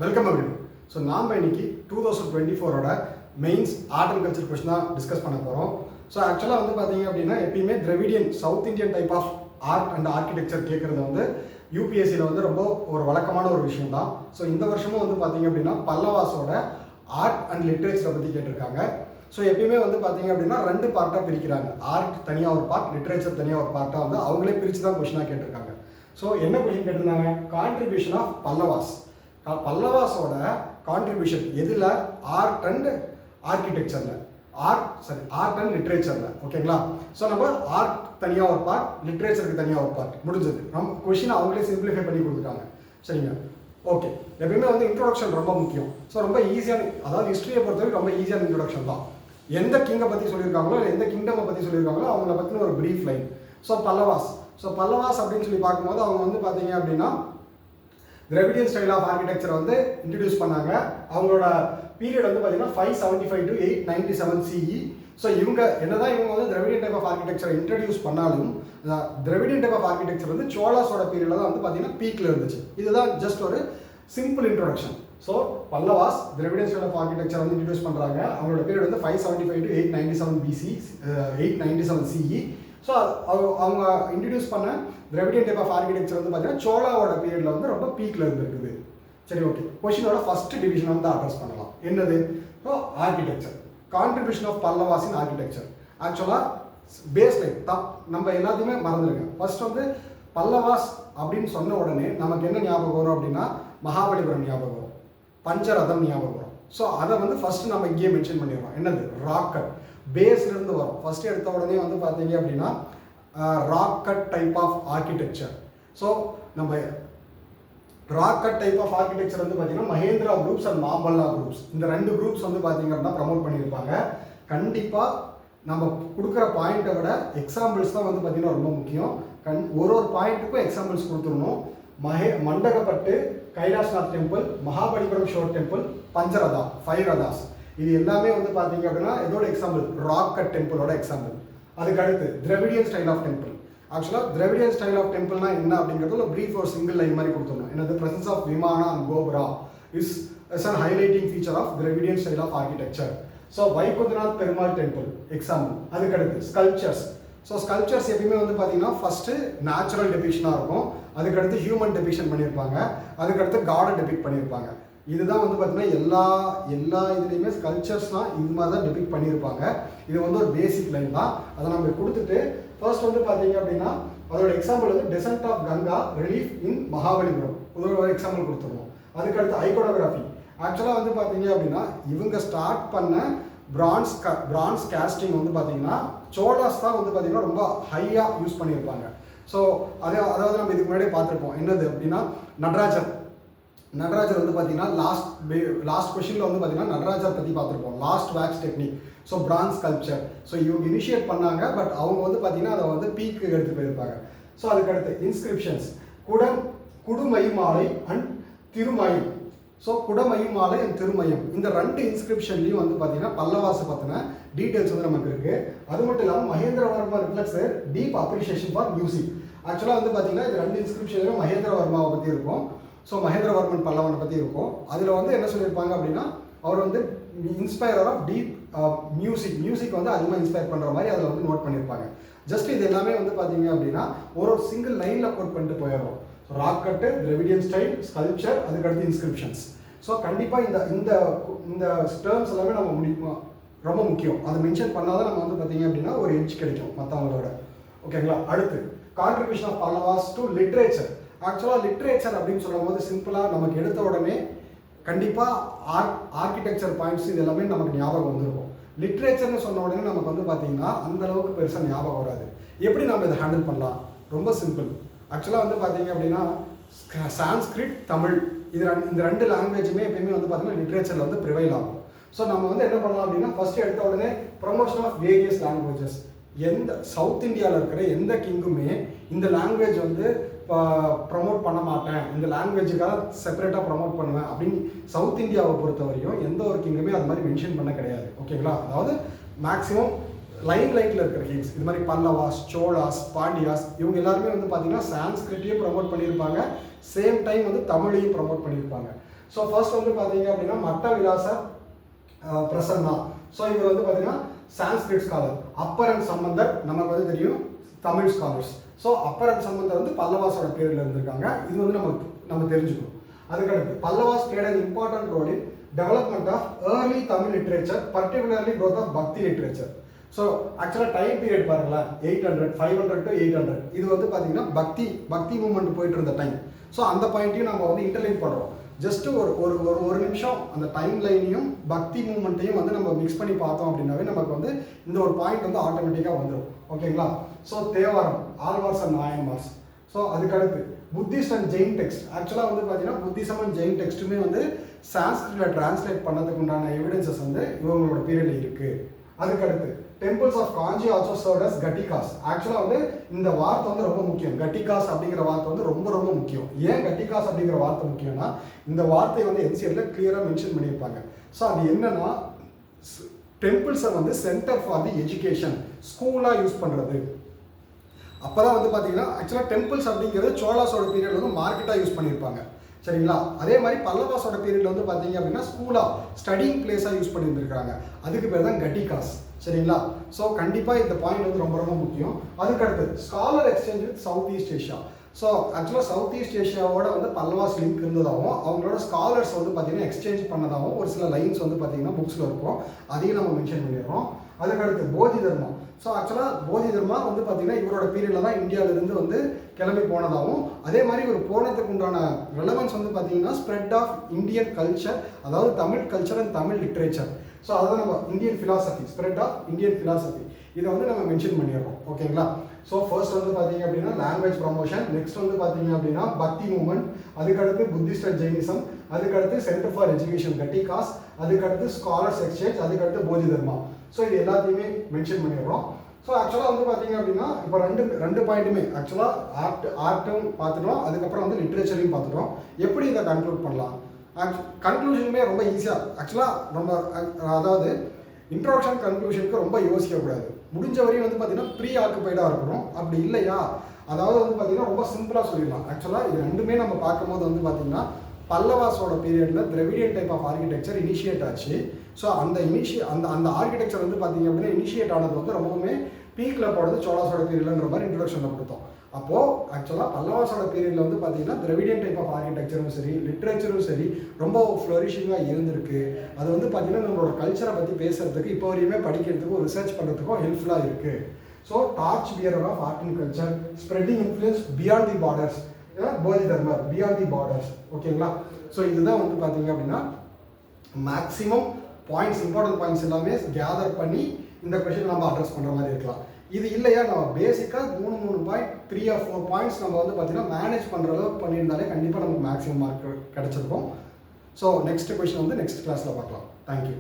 Welcome everyone. So நாம் இன்னைக்கு 2024ஓட mains art and culture question தான் டிஸ்கஸ் பண்ண போகிறோம். ஸோ ஆக்சுவலாக வந்து பார்த்தீங்க அப்படின்னா எப்பயுமே Dravidian South Indian type of art and architecture கேட்குறது வந்து யூபிஎஸ்சியில் வந்து ரொம்ப ஒரு வழக்கமான ஒரு விஷயம் தான். ஸோ இந்த வருஷமும் வந்து பார்த்தீங்க அப்படின்னா பல்லவாஸோட ஆர்ட் அண்ட் லிட்ரேச்சரை பற்றி கேட்டிருக்காங்க. ஸோ எப்பயுமே வந்து பார்த்தீங்க அப்படின்னா ரெண்டு பார்ட்டாக பிரிக்கிறாங்க. ஆர்ட் தனியாக ஒரு பார்ட், லிட்ரேச்சர் தனியாக ஒரு பார்ட்டாக வந்து அவங்களே பிரித்து தான் கொஸ்டினாக கேட்டிருக்காங்க. ஸோ என்ன கொஸ்டின் கேட்டிருந்தாங்க? Contribution of Pallavas. பல்லவாஸோட கான்ட்ரிபியூஷன் எதில்? ஆர்ட் அண்ட் ஆர்கிடெக்சரில், ஆர்ட் அண்ட் லிட்ரேச்சரில். ஓகேங்களா? ஸோ நம்ம ஆர்ட் தனியாக ஒரு பார்ட், லிட்ரேச்சருக்கு தனியாக ஒரு பார்ட் முடிஞ்சது. நம்ம கொஷின் அவங்களே சிம்பிளிஃபை பண்ணி கொடுத்துட்டாங்க. சரிங்க, ஓகே. எப்பயுமே வந்து இன்ட்ரோடக்ஷன் ரொம்ப முக்கியம். ஸோ ரொம்ப ஈஸியான, அதாவது ஹிஸ்ட்ரியை பொறுத்தவரைக்கும் ரொம்ப ஈஸியான இன்ட்ரோடக்ஷன் தான். எந்த கிங்கை பற்றி சொல்லியிருக்காங்களோ இல்லை எந்த கிங்டமை பற்றி சொல்லியிருக்காங்களோ அவங்கள பற்றின ஒரு ப்ரீஃப் லைன். ஸோ பல்லவாஸ் அப்படின்னு சொல்லி பார்க்கும்போது அவங்க வந்து பார்த்தீங்க அப்படின்னா திராவிடியன் ஸ்டைல் ஆஃப் ஆர்கிடெக்சர் வந்து இன்ட்ரடியூஸ் பண்ணாங்க. அவங்களோட பீரியட் வந்து பார்த்தீங்கன்னா 575 to 897 CE. ஸோ இவங்க வந்து திராவிடியன் டைப் ஆஃப் ஆர்கிடெக்சரை இன்ட்ரடியூஸ் பண்ணாலும் திராவிடியன் டைப் ஆஃப் ஆர்கிடெக்சர் வந்து சோழாஸோட பீரியடில் தான் வந்து பார்த்தீங்கன்னா பீக்கில் இருந்துச்சு. இதுதான் ஜஸ்ட் ஒரு simple introduction. So Pallavas Dravidian style of architecture வந்து இன்ட்ரடியூஸ் பண்ணுறாங்க. அவங்களோட பீரியட் வந்து 575 to 897 BC, 897 CE. ஸோ அவங்க இன்ட்ரடியூஸ் பண்ண திராவிடியன் டைப் ஆஃப் ஆர்கிடெக்சர் வந்து பார்த்தீங்கன்னா சோழாவோட பீரியடில் வந்து ரொம்ப பீக்கில் இருந்துருக்குது. சரி, ஓகே. கொஸ்டினோட ஃபர்ஸ்ட் டிவிஷன் வந்து அட்ரஸ் பண்ணலாம். என்னது? So architecture, contribution of Pallavas in architecture. ஆக்சுவலாக பேஸ் லைன் நம்ம எல்லாத்தையுமே மறந்துடுங்க. ஃபர்ஸ்ட் வந்து பல்லவாஸ் அப்படின்னு சொன்ன உடனே நமக்கு என்ன ஞாபகம் வரும் அப்படின்னா மகாபலிபுரம் ஞாபகம் வரும், பஞ்சரதம் ஞாபகம் வரும். ஸோ அதை வந்து ஃபர்ஸ்ட் நம்ம இங்கேயே மென்ஷன் பண்ணிடுறோம். என்னது? ராக்கட் பேஸ்லேருந்து வரும். ஃபர்ஸ்ட் எடுத்த உடனே வந்து பார்த்தீங்க அப்படின்னா rock cut type of architecture. So நம்ம ராக்கட் டைப் ஆஃப் ஆர்கிடெக்சர் வந்து பார்த்தீங்கன்னா Mahendra groups and Mamalla groups, இந்த ரெண்டு குரூப்ஸ் வந்து பார்த்தீங்க அப்படின்னா ப்ரமோட் பண்ணியிருப்பாங்க. கண்டிப்பாக நம்ம கொடுக்குற பாயிண்ட்டை விட எக்ஸாம்பிள்ஸ் தான் வந்து பார்த்தீங்கன்னா ரொம்ப முக்கியம். ஒரு பாயிண்ட்டுக்கும் எக்ஸாம்பிள்ஸ் கொடுத்துடணும். Mandagapattu, Kailashnath temple, Mahabalipuram shore temple, Pancharatha, 5 rathas, இது எல்லாமே வந்து பார்த்தீங்க அப்படின்னா இதோட எக்ஸாம்பிள் ராக்கட் டெம்பிளோட எக்ஸாம்பிள். அதுக்கு அடுத்து திராவிடியன் ஸ்டைல் ஆஃப் டெம்பிள். ஆக்சுவலாக திராவிடியன் ஸ்டைல் ஆஃப் டெம்பிள்னா என்ன அப்படிங்கிறது ஒரு ப்ரீஃப் ஒரு சிங்கிள் லைன் மாதிரி கொடுத்துருந்தோம். என்னது? Presence of vimana and gopura is an highlighting feature of Dravidian style of architecture. So Vaikunthanath Perumal temple example. அதுக்கடுத்து ஸ்கல்ப்சர்ஸ். ஸோ ஸ்கல்ப்சர்ஸ் எப்பயுமே வந்து பார்த்தீங்கன்னா ஃபஸ்ட்டு நேச்சுரல் டெபிக்ஷனாக இருக்கும், அதுக்கடுத்து ஹியூமன் டெபிக்ஷன் பண்ணியிருப்பாங்க, அதுக்கடுத்து காடை டெபிக் பண்ணியிருப்பாங்க. இதுதான் வந்து பார்த்தீங்கன்னா எல்லா இதுலேயுமே ஸ்கல்ப்சர்ஸ்லாம் இது மாதிரி தான் டெபிக் பண்ணியிருப்பாங்க. இது வந்து ஒரு பேசிக் லைன் தான். அதை நம்ம கொடுத்துட்டு ஃபர்ஸ்ட் வந்து பார்த்தீங்க அப்படின்னா அதோட எக்ஸாம்பிள் வந்து descent of Ganga relief in Mahabalipuram, ஒரு எக்ஸாம்பிள் கொடுத்துருவோம். அதுக்கடுத்து ஐகோனோகிராஃபி. ஆக்சுவலாக வந்து பார்த்தீங்க அப்படின்னா இவங்க ஸ்டார்ட் பண்ண பிரான்ஸ் கேஸ்டிங் வந்து பார்த்தீங்கன்னா சோழாஸ் தான் வந்து பார்த்தீங்கன்னா ரொம்ப ஹையாக யூஸ் பண்ணியிருப்பாங்க. ஸோ அதாவது நம்ம இதுக்கு முன்னாடியே பார்த்துருப்போம். என்னது அப்படின்னா நடராஜர் வந்து பார்த்தீங்கன்னா லாஸ்ட் கொஸ்டினில் வந்து பார்த்தீங்கன்னா நடராஜர் பற்றி பார்த்துருப்போம், last wax technique. So France sculpture. So இவங்க இனிஷியேட் பண்ணாங்க, பட் அவங்க வந்து பார்த்தீங்கன்னா அதை வந்து பீக்கு எடுத்து போயிருப்பாங்க. ஸோ அதுக்கடுத்து inscriptions, Kudumiyamalai and Thirumayam. So Kudumiyamalai and Thirumayam, இந்த ரெண்டு இன்ஸ்கிரிப்ஷன்லையும் வந்து பார்த்தீங்கன்னா பல்லவாசை பற்றின டீட்டெயில்ஸ் வந்து நமக்கு இருக்குது. அது மட்டும் இல்லாமல் Mahendravarma reflects deep appreciation for music. ஆக்சுவலாக வந்து பார்த்தீங்கன்னா இது ரெண்டு இன்ஸ்கிரிப்ஷன்லையும் மகேந்திரவர்மாவை பற்றி இருக்கும். ஸோ மகேந்திரவர்மன் பல்லவனை பற்றி இருக்கும். அதில் வந்து என்ன சொல்லியிருப்பாங்க அப்படின்னா அவர் வந்து இன்ஸ்பயர் ஆஃப் டீப் மியூசிக் வந்து அதிகமாக இன்ஸ்பயர் பண்ணுற மாதிரி அதில் வந்து நோட் பண்ணியிருப்பாங்க. ஜஸ்ட் இது எல்லாமே வந்து பார்த்தீங்க அப்படின்னா ஒரு சிங்கிள் லைனில் கோட் பண்ணிட்டு போயிடுறோம். ராக்கட்டு, திராவிடியன் ஸ்டைல், ஸ்கல்ப்சர், அதுக்கடுத்து இன்ஸ்கிரிப்ஷன்ஸ். ஸோ கண்டிப்பாக இந்த டேர்ம்ஸ் எல்லாமே நம்ம ரொம்ப முக்கியம். அதை மென்ஷன் பண்ணால் தான் நம்ம வந்து பார்த்தீங்க அப்படின்னா ஒரு எட்ஜ் கிடைக்கும் மற்றவங்களோட. ஓகேங்களா? அடுத்து contribution of Pallavas to literature. ஆக்சுவலாக லிட்ரேச்சர் அப்படின்னு சொல்லும் போது சிம்பிளாக நமக்கு எடுத்த உடனே கண்டிப்பாக ஆர்கிடெக்சர் பாயிண்ட்ஸ் இது எல்லாமே நமக்கு ஞாபகம் வந்துருக்கும். லிட்ரேச்சர்னு சொன்ன உடனே நமக்கு வந்து பார்த்தீங்கன்னா அந்த அளவுக்கு பெருசாக ஞாபகம் வராது. எப்படி நம்ம இதை ஹேண்டில் பண்ணலாம்? ரொம்ப சிம்பிள். ஆக்சுவலாக வந்து பார்த்தீங்க அப்படின்னா சான்ஸ்கிரிட், தமிழ், இந்த ரெண்டு லாங்குவேஜுமே எப்பயுமே வந்து பார்த்தீங்கன்னா லிட்ரேச்சரில் வந்து ப்ரிவைல் ஆகும். ஸோ நம்ம வந்து என்ன பண்ணலாம் அப்படின்னா ஃபர்ஸ்ட் எடுத்த உடனே ப்ரொமோஷன் ஆஃப் வேரியஸ் லாங்குவேஜஸ். எந்த சவுத் இந்தியாவில் இருக்கிற எந்த கிங்குமே இந்த லாங்குவேஜ் வந்து ப்ரமோட் பண்ண மாட்டேன், இந்த லாங்குவேஜுக்காக செப்பரேட்டாக ப்ரமோட் பண்ணுவேன் அப்படின்னு சவுத் இந்தியாவை பொறுத்தவரையும் எந்த ஒரு கிங்குமே அது மாதிரி மென்ஷன் பண்ண கிடையாது. ஓகேங்களா? அதாவது மேக்ஸிமம் லைட்டில் இருக்கிற கிங்ஸ் இது மாதிரி பல்லவாஸ், சோழாஸ், பாண்டியாஸ் இவங்க எல்லாருமே வந்து பார்த்தீங்கன்னா சான்ஸ்கிரிட்டையும் ப்ரமோட் பண்ணியிருப்பாங்க, சேம் டைம் வந்து தமிழையும் ப்ரமோட் பண்ணியிருப்பாங்க. ஸோ ஃபர்ஸ்ட் வந்து பார்த்தீங்க அப்படின்னா மட்ட விலாச பிரசன்னா. ஸோ இவர் வந்து பார்த்தீங்கன்னா Sanskrit scholar. Upper and Sambandar நமக்கு வந்து தெரியும் Tamil scholars. So upper and Sambandar வந்து பல்லவாஸோட பீரியட்ல இருந்திருக்காங்க. இது வந்து நம்ம தெரிஞ்சுக்கணும். அதுக்கடுத்து Pallavas played an important role in development of early Tamil literature, particularly growth of Bhakti literature. So ஆக்சுவலாக டைம் பீரியட் பாருங்களேன் 800 500 to 800 இது வந்து பார்த்தீங்கன்னா பக்தி மூமெண்ட் போயிட்டு இருந்த டைம். ஸோ அந்த பாயிண்ட்டையும் நம்ம வந்து இன்டர்லைன் பண்ணுறோம். ஜஸ்ட் ஒரு நிமிஷம் அந்த டைம் லைனையும் பக்தி மூமெண்ட்டையும் வந்து நம்ம மிக்ஸ் பண்ணி பார்த்தோம் அப்படின்னாவே நமக்கு வந்து இந்த ஒரு பாயிண்ட் வந்து ஆட்டோமேட்டிக்காக வந்துடும். ஓகேங்களா? So Thevaram Alvars and Nayanmars. So அதுக்கடுத்து புத்திஸ்ட் அண்ட் ஜெயின் டெக்ஸ்ட். ஆக்சுவலாக வந்து பார்த்தீங்கன்னா புத்திசம் அண்ட் ஜெயின் டெக்ஸ்ட்டுமே வந்து சான்ஸ்கிரிட்டில் டிரான்ஸ்லேட் பண்ணதுக்கு உண்டான எவிடன்சஸ் வந்து இவங்களோட பீரியடில் இருக்குது. அதுக்கடுத்து temples of Kanchi also served as ghatikas. ஆக்சுவலாக வந்து இந்த வார்த்தை வந்து ரொம்ப முக்கியம். கட்டிகாஸ் அப்படிங்கிற வார்த்தை வந்து ரொம்ப ரொம்ப முக்கியம். ஏன் கட்டிகாஸ் அப்படிங்கிற வார்த்தை முக்கியம்னா இந்த வார்த்தையை வந்து என்சிஆரில் கிளியராக மென்ஷன் பண்ணியிருப்பாங்க. ஸோ அது என்னன்னா டெம்பிள்ஸை வந்து சென்டர் ஃபார் தி எஜுகேஷன் ஸ்கூலாக யூஸ் பண்ணுறது. அப்போ தான் வந்து பார்த்தீங்கன்னா ஆக்சுவலாக டெம்பிள்ஸ் அப்படிங்கிறது சோழாஸோட பீரியட் வந்து மார்க்கெட்டாக யூஸ் பண்ணியிருப்பாங்க. சரிங்களா? அதே மாதிரி பல்லவாஸோட பீரியட்ல வந்து பார்த்தீங்க அப்படின்னா ஸ்கூலாக ஸ்டடிங் பிளேஸாக யூஸ் பண்ணியிருந்திருக்காங்க. அதுக்கு பேர் தான் கட்டிகாஸ். சரிங்களா? ஸோ கண்டிப்பாக இந்த பாயிண்ட் வந்து ரொம்ப ரொம்ப முக்கியம். அதுக்கடுத்து scholar exchange with south east Asia. So ஆக்சுவலாக சவுத் ஈஸ்ட் ஏஷியாவோட வந்து பல்லவாஸ் லிங்க் இருந்ததாகவும் அவங்களோட ஸ்காலர்ஸ் வந்து பார்த்தீங்கன்னா எக்ஸ்சேஞ்ச் பண்ணதாகவும் ஒரு சில லைன்ஸ் வந்து பார்த்தீங்கன்னா புக்ஸில் இருக்கும். அதையும் நம்ம மென்ஷன் பண்ணிடுறோம். அதுக்கடுத்து போதி தர்மா. ஸோ ஆக்சுவலாக போதி தர்மா வந்து பார்த்தீங்கன்னா இவரோட பீரியடில் தான் இந்தியாவிலேருந்து வந்து கிளம்பி போனதாகவும் அதே மாதிரி ஒரு போனதுக்கு உண்டான ரெலவன்ஸ் வந்து பார்த்தீங்கன்னா ஸ்ப்ரெட் ஆஃப் இந்தியன் கல்ச்சர், அதாவது Tamil culture and Tamil literature. So அதாவது நம்ம Indian philosophy, spread of Indian philosophy, இதை வந்து நம்ம மென்ஷன் பண்ணிடுறோம். ஓகேங்களா? ஸோ ஃபர்ஸ்ட் வந்து பார்த்தீங்க அப்படின்னா லாங்குவேஜ் ப்ரமோஷன், நெக்ஸ்ட் வந்து பார்த்தீங்க அப்படின்னா பக்தி மூமெண்ட், அதுக்கடுத்து புத்திஸ்ட் அண்ட் ஜெயினிசம், அதுக்கடுத்து சென்டர் ஃபார் எஜுகேஷன் கட்டிகாஸ், அதுக்கடுத்து ஸ்காலர்ஸ் எக்ஸ்சேஞ்ச், அதுக்கடுத்து போதி தர்மா. ஸோ இது எல்லாத்தையுமே மென்ஷன் பண்ணிடுறோம். ஸோ ஆக்சுவலாக வந்து பார்த்தீங்க அப்படின்னா இப்போ ரெண்டு பாயிண்ட்டுமே ஆக்சுவலாக ஆர்ட்டும் பார்த்துட்டோம், அதுக்கப்புறம் வந்து லிட்ரேச்சரையும் பார்த்துட்டோம். எப்படி இதை கன்க்ளூட் பண்ணலாம்? கன்க்ளூஷனுமே ரொம்ப ஈஸியாக ஆக்சுவலாக ரொம்ப அதாவது இன்ட்ரோடக்ஷன் கன்க்ளூஷனுக்கு ரொம்ப யோசிக்கக்கூடாது. முடிஞ்ச வரையும் வந்து பார்த்தீங்கன்னா ப்ரீ ஆக்குபைடாக இருக்கணும். அப்படி இல்லையா அதாவது வந்து பார்த்தீங்கன்னா ரொம்ப சிம்பிளாக சொல்லிடலாம். ஆக்சுவலாக இது ரெண்டுமே நம்ம பார்க்கும்போது வந்து பார்த்தீங்கன்னா பல்லவாஸோட பீரியடில் Dravidian type of architecture initiate ஆச்சு. ஸோ அந்த ஆர்கிடெக்சர் வந்து பார்த்தீங்க அப்படின்னா இனிஷியேட் ஆனது வந்து ரொம்பவுமே பீக்கில் போடுறது சோழாஸோட பீரியட்ன்ற மாதிரி இன்ட்ரொடக்ஷனில் கொடுத்தோம். அப்போது ஆக்சுவலாக பல்லவாஸோட பீரியடில் வந்து பார்த்தீங்கன்னா திராவிடியன் டைப் ஆஃப் ஆர்கிடெக்சரும் சரி லிட்ரேச்சரும் சரி ரொம்ப ஃப்ளரிஷிங்காக இருந்திருக்கு. அது வந்து பார்த்தீங்கன்னா நம்மளோட கல்ச்சரை பற்றி பேசுகிறதுக்கு இப்போ வரையுமே படிக்கிறதுக்கும் ரிசர்ச் பண்ணுறதுக்கும் ஹெல்ப்ஃபுல்லாக இருக்குது. So torch bearer of art and culture, spreading influence beyond the borders, Bodhi Dharma beyond the borders. ஓகேங்களா? ஸோ இதுதான் வந்து பார்த்தீங்க அப்படின்னா மேக்ஸிமம் பாயிண்ட்ஸ், இம்பார்ட்டன்ட் பாயிண்ட்ஸ் எல்லாமே கேதர் பண்ணி இந்த கொஷின் நம்ம அட்ரஸ் பண்ணுற மாதிரி இருக்கலாம். இது இல்லையா நம்ம பேசிக்காக 3 பாயிண்ட் 3 or 4 பாயிண்ட்ஸ் நம்ம வந்து பார்த்தீங்கன்னா மேனேஜ் பண்ணுற அளவுக்கு பண்ணியிருந்தாலே கண்டிப்பாக நமக்கு மேக்ஸிமம் மார்க் கிடச்சிருக்கும். ஸோ நெக்ஸ்ட் கொஷின் வந்து நெக்ஸ்ட் கிளாஸில் பார்க்கலாம். தேங்க்யூ.